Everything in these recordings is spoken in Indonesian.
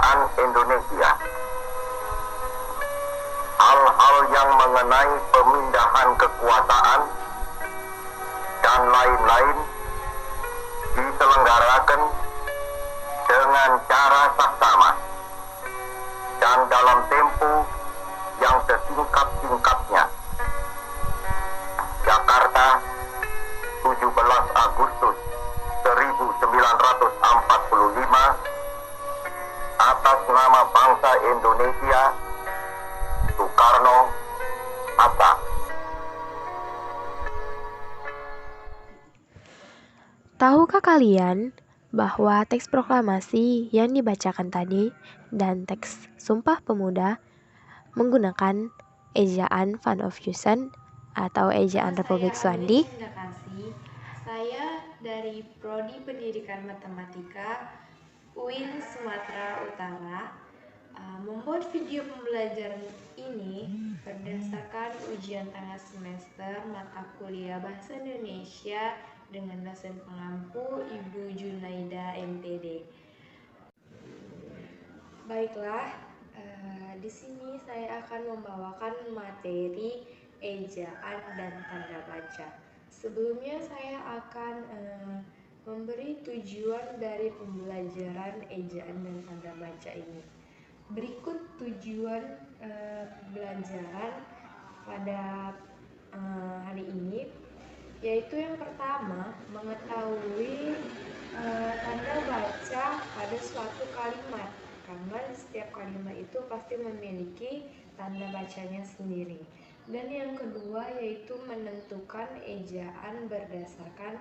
kemerdekaan Indonesia. Hal-hal yang mengenai pemindahan kekuasaan dan lain-lain diselenggarakan dengan cara saksama dan dalam tempo yang sesingkat-singkatnya. Jakarta, 17 Agustus 1945, atas nama bangsa Indonesia, Soekarno, Hatta. Tahukah kalian bahwa teks proklamasi yang dibacakan tadi dan teks Sumpah Pemuda menggunakan ejaan Van Ophusen atau ejaan Republik Swandi? Saya dari Prodi Pendidikan Matematika UIN Sumatera Utara membuat video pembelajaran ini berdasarkan ujian tengah semester mata kuliah Bahasa Indonesia dengan dosen pengampu Ibu Junaida MTD. Baiklah, di sini saya akan membawakan materi ejaan dan tanda baca. Sebelumnya saya akan memberi tujuan dari pembelajaran ejaan dan tanda baca ini. Berikut tujuan pembelajaran pada hari ini, yaitu yang pertama, mengetahui tanda baca pada suatu kalimat, karena setiap kalimat itu pasti memiliki tanda bacanya sendiri. Dan yang kedua yaitu menentukan ejaan berdasarkan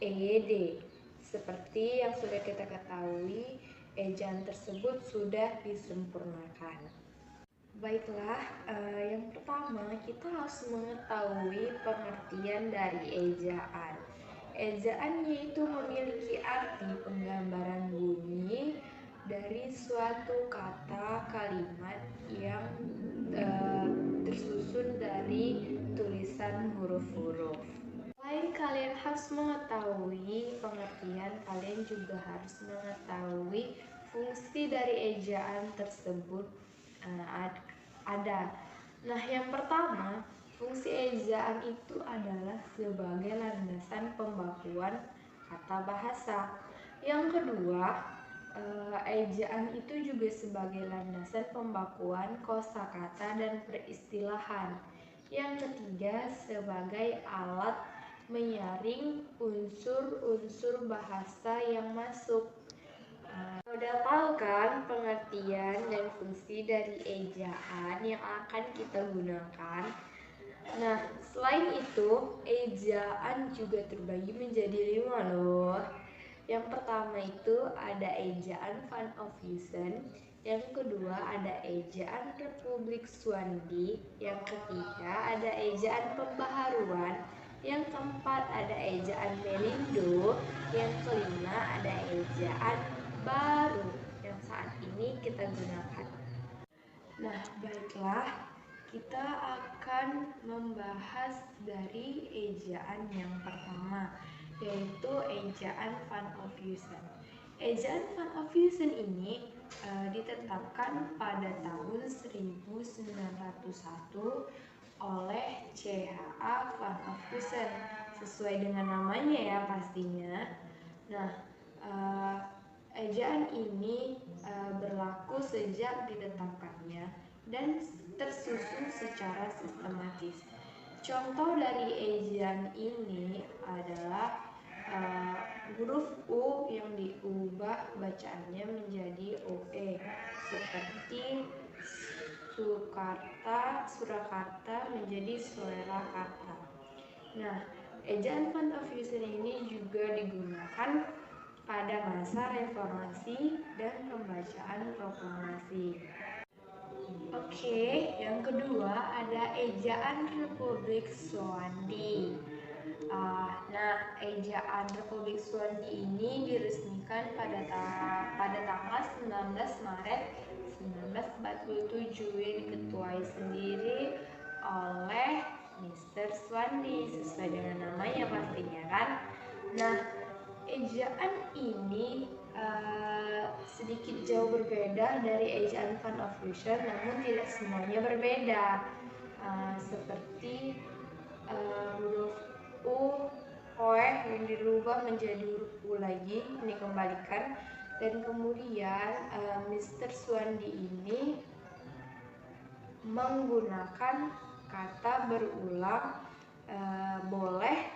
EYD. Seperti yang sudah kita ketahui, ejaan tersebut sudah disempurnakan. Baiklah, yang pertama kita harus mengetahui pengertian dari ejaan. Ejaan yaitu memiliki arti penggambaran bunyi dari suatu kata kalimat yang tersusun dari tulisan huruf-huruf. Selain kalian harus mengetahui pengertian, kalian juga harus mengetahui fungsi dari ejaan tersebut ada. Nah, yang pertama, fungsi ejaan itu adalah sebagai landasan pembakuan kata bahasa. Yang kedua, ejaan itu juga sebagai landasan pembakuan kosakata dan peristilahan. Yang ketiga, sebagai alat menyaring unsur-unsur bahasa yang masuk. Udah tahu kan pengertian dan fungsi dari ejaan yang akan kita gunakan? Nah, selain itu, ejaan juga terbagi menjadi 5 loh. Yang pertama itu ada ejaan Van Ophusen, yang kedua ada ejaan Republik Swandi, yang ketiga ada ejaan pembaharuan, yang keempat ada ejaan Melindo, yang kelima ada ejaan baru yang saat ini kita gunakan. Nah, baiklah, kita akan membahas dari ejaan yang pertama, yaitu ejaan Van Ophusen. Ejaan Van Ophusen ini ditetapkan pada tahun 1901 oleh C.H.A. Van Ophusen, sesuai dengan namanya ya pastinya. Nah, ejaan ini berlaku sejak ditetapkannya dan tersusun secara sistematis. Contoh dari ejaan ini adalah huruf U yang diubah bacaannya menjadi OE, seperti Surakarta menjadi Surakarta. Nah, ejaan Van Ophusen ini juga digunakan pada masa reformasi dan pembacaan proklamasi. Oke, yang kedua ada ejaan Republik Swandi. Nah, ejaan Republik Swandi ini diresmikan pada tanggal 19 Maret 1947 yang diketuai sendiri oleh Mr. Swandi, sesuai dengan namanya pastinya kan. Nah, ejaan ini sedikit jauh berbeda dari ejaan Van of Fusion, namun tidak semuanya berbeda. Seperti huruf U, Oe yang dirubah menjadi huruf U lagi, dikembalikan. Dan kemudian Mr. Suwandi ini menggunakan kata berulang boleh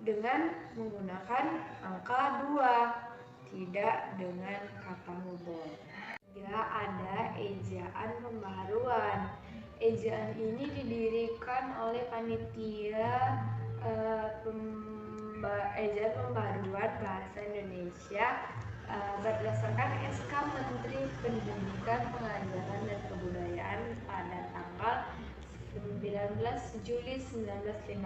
dengan menggunakan angka 2, tidak dengan kata hubung. Juga ada ejaan pembaharuan. Ejaan ini didirikan oleh panitia ejaan pembaharuan bahasa Indonesia berdasarkan SK Menteri Pendidikan, Pengajaran dan Kebudayaan pada tanggal 19 Juli 1956.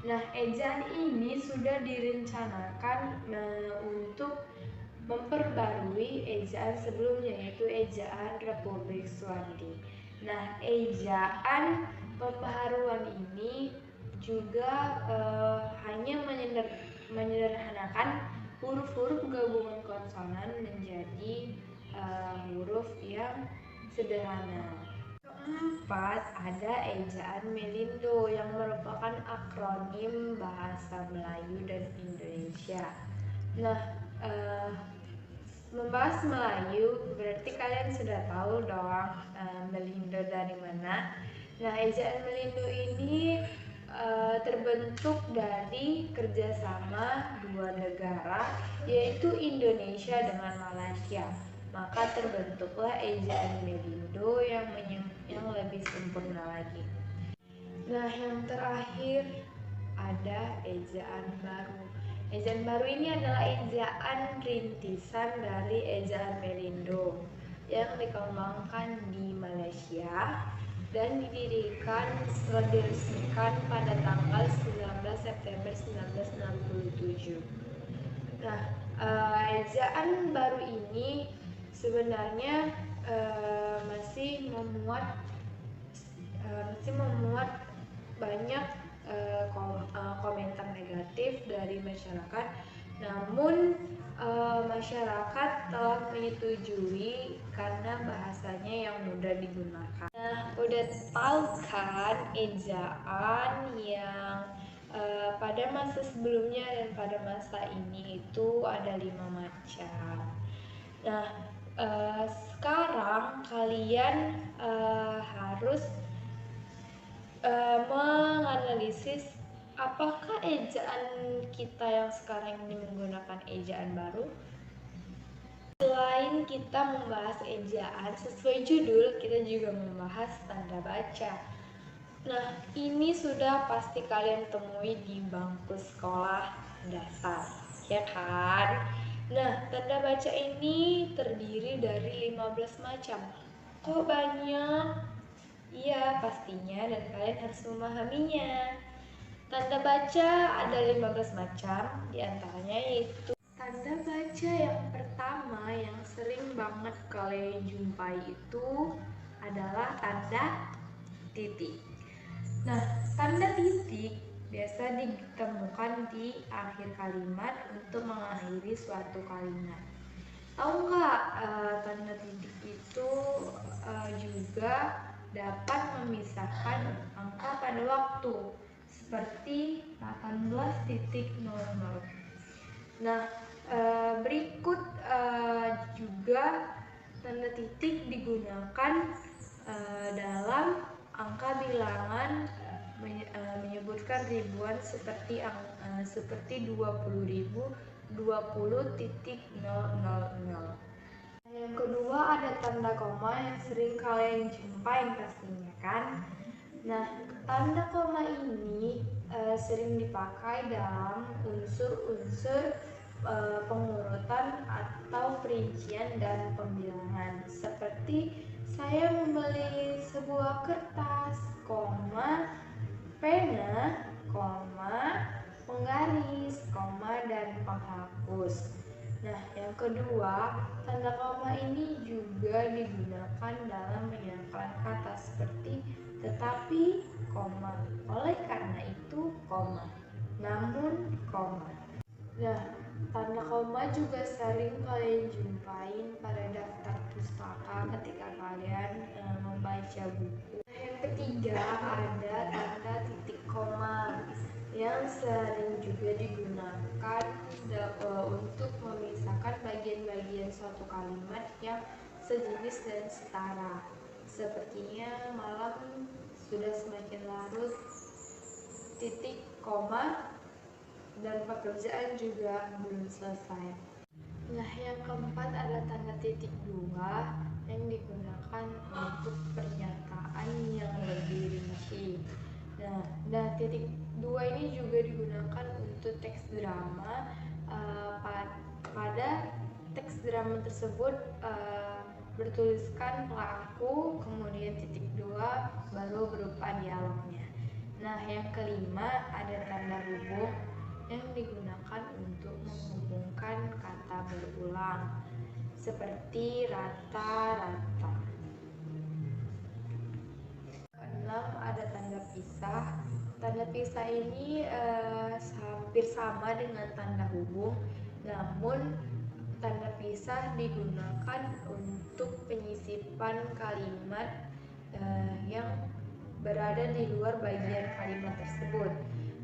Nah, ejaan ini sudah direncanakan untuk memperbarui ejaan sebelumnya, yaitu ejaan Republik Suwandi. Nah, ejaan pembaharuan ini juga hanya menyederhanakan huruf-huruf gabungan konsonan menjadi huruf yang sederhana. Keempat, ada ejaan Melindo yang merupakan akronim bahasa Melayu dan Indonesia. Nah, membahas Melayu berarti kalian sudah tahu dong Melindo dari mana. Nah, ejaan Melindo ini terbentuk dari kerjasama dua negara, yaitu Indonesia dengan Malaysia. Maka terbentuklah ejaan Melindo yang lebih sempurna lagi. Nah, yang terakhir ada ejaan baru. Ejaan baru ini adalah ejaan rintisan dari ejaan Melindo yang dikembangkan di Malaysia dan diresmikan pada tanggal 19 September 1967. Nah, ejaan baru ini sebenarnya masih memuat banyak komentar negatif dari masyarakat. Namun masyarakat telah menyetujui karena bahasanya yang mudah digunakan. Nah, udah tahu kan ejaan yang pada masa sebelumnya dan pada masa ini itu ada 5 macam. Nah, sekarang kalian harus menganalisis apakah ejaan kita yang sekarang ini menggunakan ejaan baru. Selain kita membahas ejaan, sesuai judul kita juga membahas tanda baca. Nah, ini sudah pasti kalian temui di bangku sekolah dasar, ya kan? Nah, tanda baca ini terdiri dari 15 macam. Kok banyak? Iya, pastinya, dan kalian harus memahaminya. Tanda baca ada 15 macam, diantaranya yaitu tanda baca yang pertama yang sering banget kalian jumpai itu adalah tanda titik. Nah, tanda titik biasa ditemukan di akhir kalimat untuk mengakhiri suatu kalimat. Tahu nggak, tanda titik itu juga dapat memisahkan angka pada waktu seperti 18.00. Nah, berikut juga tanda titik digunakan dalam angka bilangan menyebutkan ribuan seperti 20.000, 20.000. Yang kedua ada tanda koma yang sering kalian jumpai pastinya kan. Nah, tanda koma ini sering dipakai dalam unsur-unsur pengurutan atau perincian dan pembilangan, seperti saya membeli sebuah kertas, koma, pena, koma, penggaris, koma, dan penghapus. Nah, yang kedua, tanda koma ini juga digunakan dalam menyangkal kata seperti tetapi, koma, oleh karena itu, koma, namun, koma. Nah, tanda koma juga sering kalian jumpain pada daftar pustaka ketika kalian membaca buku. Yang ketiga ada tanda titik koma yang sering juga digunakan untuk memisahkan bagian-bagian suatu kalimat yang sejenis dan setara. Sepertinya malam sudah semakin larut, titik koma dan pekerjaan juga belum selesai. Nah, yang keempat adalah tanda titik dua yang digunakan untuk pernyataan yang lebih rinci. Nah, titik dua ini juga digunakan untuk teks drama. Pada teks drama tersebut bertuliskan pelaku, kemudian titik dua baru berupa dialognya. Nah, yang kelima ada tanda hubung yang digunakan untuk menghubungkan kata berulang seperti rata-rata. Keenam ada tanda pisah. Tanda pisah ini hampir sama dengan tanda hubung, namun tanda pisah digunakan untuk penyisipan kalimat yang berada di luar bagian kalimat tersebut.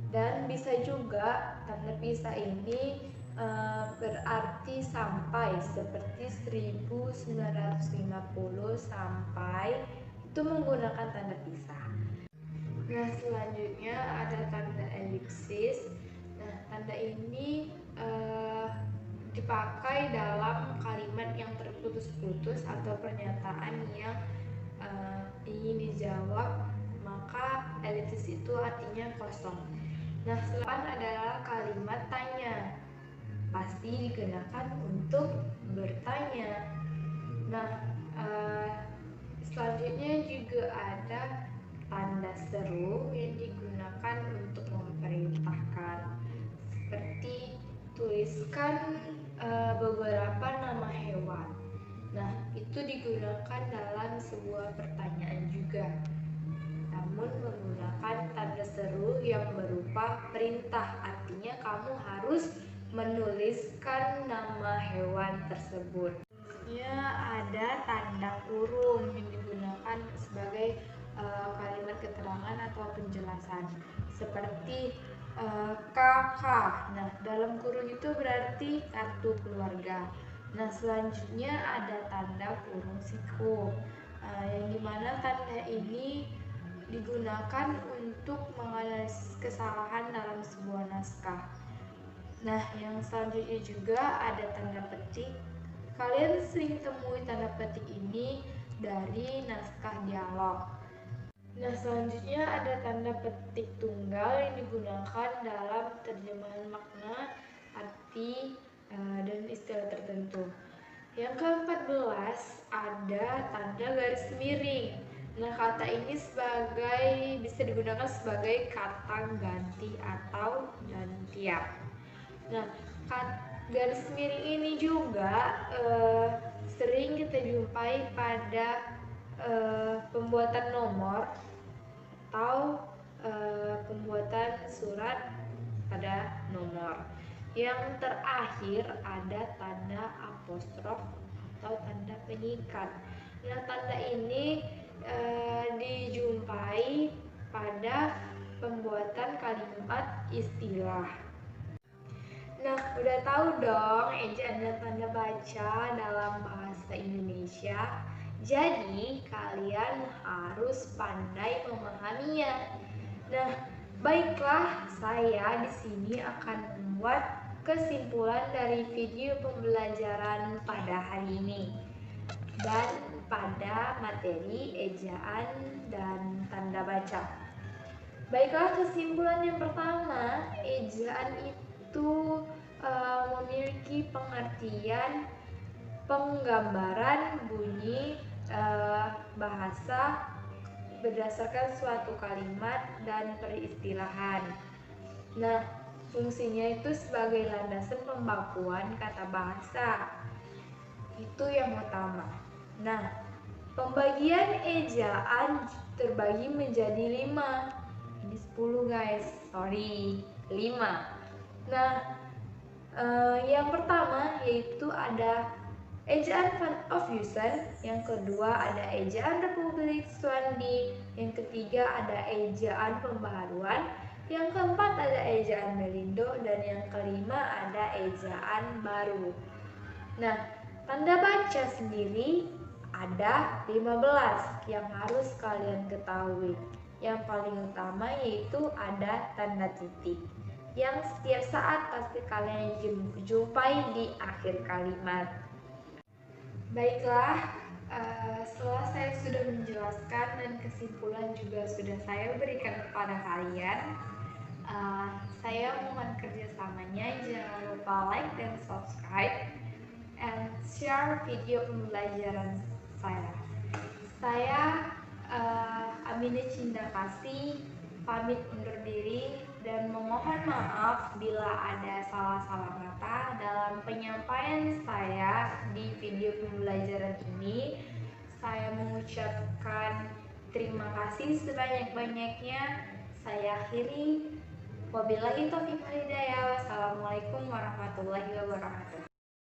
Dan bisa juga tanda pisah ini berarti sampai, seperti 1950 sampai, itu menggunakan tanda pisah. Nah, selanjutnya ada tanda elipsis. Nah, tanda ini dipakai dalam kalimat yang terputus-putus atau pernyataan yang ingin dijawab, maka elipsis itu artinya kosong. Nah, selanjutnya adalah kalimat tanya, pasti digunakan untuk bertanya. Nah, selanjutnya juga ada tanda seru yang digunakan untuk memerintahkan, seperti tuliskan beberapa nama hewan. Nah, itu digunakan dalam sebuah pertanyaan juga, namun menggunakan tanda seru yang berupa perintah, artinya kamu harus menuliskan nama hewan tersebut. Ya, ada tanda kurung yang digunakan sebagai kalimat keterangan atau penjelasan, seperti kakak. Nah, dalam kurung itu berarti kartu keluarga. Nah, selanjutnya ada tanda kurung siku, yang dimana tanda ini digunakan untuk menganalisis kesalahan dalam sebuah naskah. Nah, yang selanjutnya juga ada tanda petik. Kalian sering temui tanda petik ini dari naskah dialog. Nah, selanjutnya ada tanda petik tunggal yang digunakan dalam terjemahan makna, arti, dan istilah tertentu. Yang ke-14 ada tanda garis miring. Nah, kata ini bisa digunakan sebagai kata ganti atau gantian. Nah, garis miring ini juga sering kita jumpai pada pembuatan nomor atau pembuatan surat pada nomor. Yang terakhir ada tanda apostrof atau tanda pengikat. Nah, tanda ini dijumpai pada pembuatan kalimat istilah. Nah, udah tahu dong ejaan dan tanda baca dalam bahasa Indonesia. Jadi, kalian harus pandai memahaminya. Nah, baiklah, saya di sini akan membuat kesimpulan dari video pembelajaran pada hari ini dan pada materi ejaan dan tanda baca. Baiklah, kesimpulan yang pertama, ejaan itu memiliki pengertian penggambaran bunyi bahasa berdasarkan suatu kalimat dan peristilahan. Nah, fungsinya itu sebagai landasan pembakuan kata bahasa. Itu yang utama. Nah, pembagian ejaan terbagi menjadi 5. Ini 10 guys, sorry, 5. Nah, Yang pertama yaitu ada ejaan Van Ofhusen, yang kedua ada ejaan Republik Swandi, yang ketiga ada ejaan pembaharuan, yang keempat ada ejaan Melindo, dan yang kelima ada ejaan baru. Nah, tanda baca sendiri ada 15 yang harus kalian ketahui. Yang paling utama yaitu ada tanda titik, yang setiap saat pasti kalian jumpai di akhir kalimat. Baiklah, setelah saya sudah menjelaskan dan kesimpulan juga sudah saya berikan kepada kalian, saya mohon kerjasamanya. Jangan lupa like dan subscribe and share video pembelajaran saya. Saya Aminah Cinda Kasih pamit undur diri dan memohon maaf bila ada salah-salah kata dalam penyampaian saya di video pembelajaran ini. Saya mengucapkan terima kasih sebanyak-banyaknya. Saya akhiri. Wabillahi taufiq wal hidayah. Wassalamualaikum warahmatullahi wabarakatuh.